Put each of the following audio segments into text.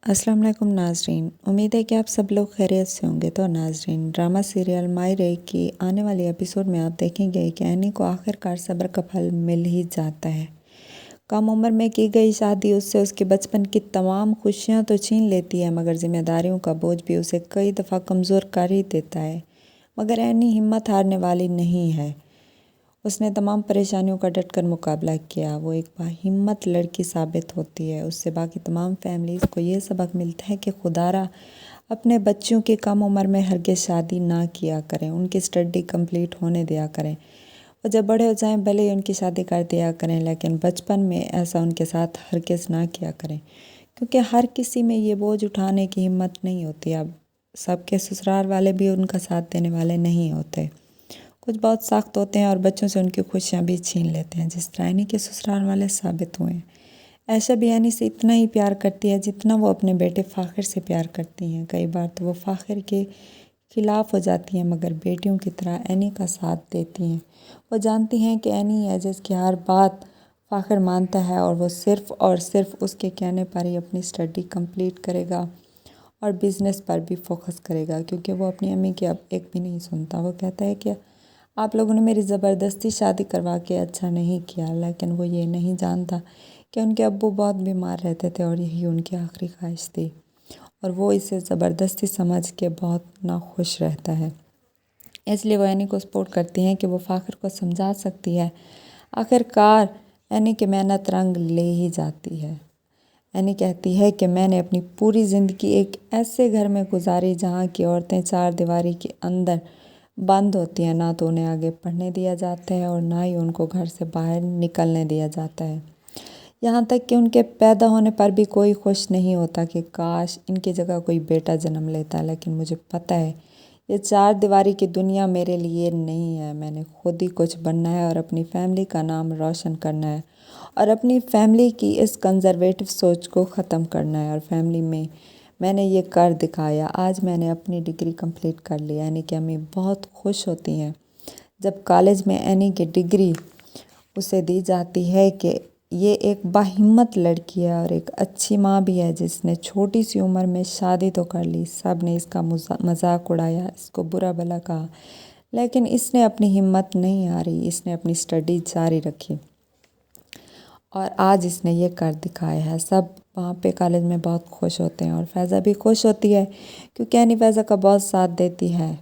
अस्सलाम वालेकुम नाजरीन, उम्मीद है कि आप सब लोग खैरियत से होंगे। तो नाजरीन, ड्रामा सीरियल माई रे की आने वाली एपिसोड में आप देखेंगे कि एनी को आखिरकार सब्र का फल मिल ही जाता है। कम उम्र में की गई शादी उससे उसके बचपन की तमाम खुशियां तो छीन लेती है, मगर जिम्मेदारियों का बोझ भी उसे कई दफ़ा कमज़ोर कर ही देता है। मगर एनी हिम्मत हारने वाली नहीं है। उसने तमाम परेशानियों का डटकर मुकाबला किया। वो एक बाहिम्मत लड़की साबित होती है। उससे बाकी तमाम फैमिलीज़ को ये सबक मिलता है कि खुदारा अपने बच्चों की कम उम्र में हरगिज़ शादी ना किया करें, उनकी स्टडी कंप्लीट होने दिया करें। और जब बड़े हो जाएं भले ही उनकी शादी कर दिया करें, लेकिन बचपन में ऐसा उनके साथ हरगिज़ ना किया करें, क्योंकि हर किसी में ये बोझ उठाने की हिम्मत नहीं होती। अब सबके ससुराल वाले भी उनका साथ देने वाले नहीं होते। कुछ बहुत सख्त होते हैं और बच्चों से उनकी खुशियाँ भी छीन लेते हैं, जिस तरह एनी के ससुराल वाले साबित हुए हैं। ऐशा भी एनी से इतना ही प्यार करती है जितना वो अपने बेटे फ़ाखिर से प्यार करती हैं। कई बार तो वो फ़ाखिर के खिलाफ़ हो जाती हैं, मगर बेटियों की तरह एनी का साथ देती हैं। वो जानती हैं कि एनी है जिसकी हर बात फ़ाखिर मानता है और वो सिर्फ़ और सिर्फ उसके कहने पर ही अपनी स्टडी कंप्लीट करेगा और बिज़नेस पर भी फोकस करेगा, क्योंकि वो अपनी अम्मी की अब एक भी नहीं सुनता। वो कहता है कि आप लोगों ने मेरी ज़बरदस्ती शादी करवा के अच्छा नहीं किया, लेकिन वो ये नहीं जानता कि उनके अब्बू बहुत बीमार रहते थे और यही उनकी आखिरी ख्वाहिश थी, और वो इसे ज़बरदस्ती समझ के बहुत नाखुश रहता है। इसलिए वो एनी को सपोर्ट करती हैं कि वो फ़ाखिर को समझा सकती है। आखिरकार एनी की मेहनत रंग ले ही जाती है। एनी कहती है कि मैंने अपनी पूरी ज़िंदगी एक ऐसे घर में गुजारी जहाँ की औरतें चार दीवारी के अंदर बंद होती हैं। ना तो उन्हें आगे पढ़ने दिया जाता है और ना ही उनको घर से बाहर निकलने दिया जाता है। यहाँ तक कि उनके पैदा होने पर भी कोई खुश नहीं होता कि काश इनकी जगह कोई बेटा जन्म लेता। लेकिन मुझे पता है ये चार दीवारी की दुनिया मेरे लिए नहीं है। मैंने खुद ही कुछ बनना है और अपनी फैमिली का नाम रोशन करना है और अपनी फैमिली की इस कंजर्वेटिव सोच को ख़त्म करना है। और फैमिली में मैंने ये कर दिखाया। आज मैंने अपनी डिग्री कंप्लीट कर ली। एनी की अम्मी बहुत खुश होती हैं जब कॉलेज में एनी की डिग्री उसे दी जाती है कि ये एक बाहिम्मत लड़की है और एक अच्छी माँ भी है, जिसने छोटी सी उम्र में शादी तो कर ली। सब ने इसका मजाक उड़ाया, इसको बुरा भला कहा, लेकिन इसने अपनी हिम्मत नहीं हारी। इसने अपनी स्टडी जारी रखी और आज इसने ये कर दिखाया है। सब वहाँ पे कॉलेज में बहुत खुश होते हैं और फ़ैज़ा भी खुश होती है, क्योंकि एनी फ़ैज़ा का बहुत साथ देती है।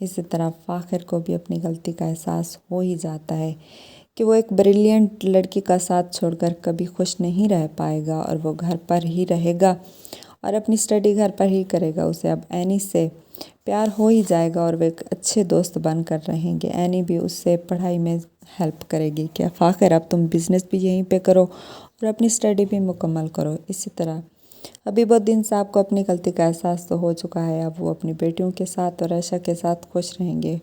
इसी तरह फ़ाखिर को भी अपनी गलती का एहसास हो ही जाता है कि वो एक ब्रिलियंट लड़की का साथ छोड़कर कभी खुश नहीं रह पाएगा और वो घर पर ही रहेगा और अपनी स्टडी घर पर ही करेगा। उसे अब एनी से प्यार हो ही जाएगा और वे एक अच्छे दोस्त बनकर रहेंगे। एनी भी उससे पढ़ाई में हेल्प करेगी कि फ़ाखिर अब तुम बिज़नेस भी यहीं पे करो और अपनी स्टडी भी मुकम्मल करो। इसी तरह हबीबुद्दीन साहब को अपनी गलती का एहसास तो हो चुका है। अब वो अपनी बेटियों के साथ और आयशा के साथ खुश रहेंगे।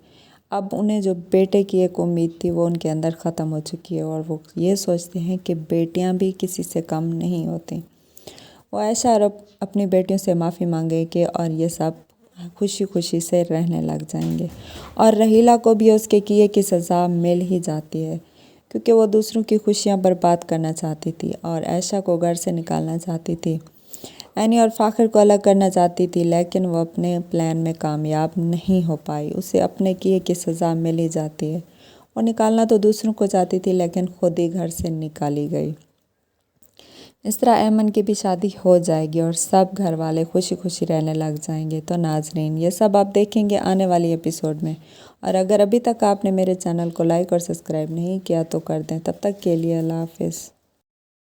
अब उन्हें जो बेटे की एक उम्मीद थी वो उनके अंदर ख़त्म हो चुकी है और वो ये सोचते हैं कि बेटियां भी किसी से कम नहीं होती। वो आयशा और अपनी बेटियों से माफ़ी मांगेंगे और ये सब खुशी खुशी से रहने लग जाएंगे। और रहीला को भी उसके किए की सज़ा मिल ही जाती है, क्योंकि वो दूसरों की खुशियाँ बर्बाद करना चाहती थी और आयशा को घर से निकालना चाहती थी। एनी और फ़ाखिर को अलग करना चाहती थी, लेकिन वो अपने प्लान में कामयाब नहीं हो पाई। उसे अपने किए की सज़ा मिल ही जाती है। वो निकालना तो दूसरों को चाहती थी, लेकिन खुद ही घर से निकाली गई। इस तरह ऐमन की भी शादी हो जाएगी और सब घर वाले खुशी खुशी रहने लग जाएंगे। तो नाजरीन, ये सब आप देखेंगे आने वाली एपिसोड में। और अगर अभी तक आपने मेरे चैनल को लाइक और सब्सक्राइब नहीं किया तो कर दें। तब तक के लिए अल्लाह हाफिज़।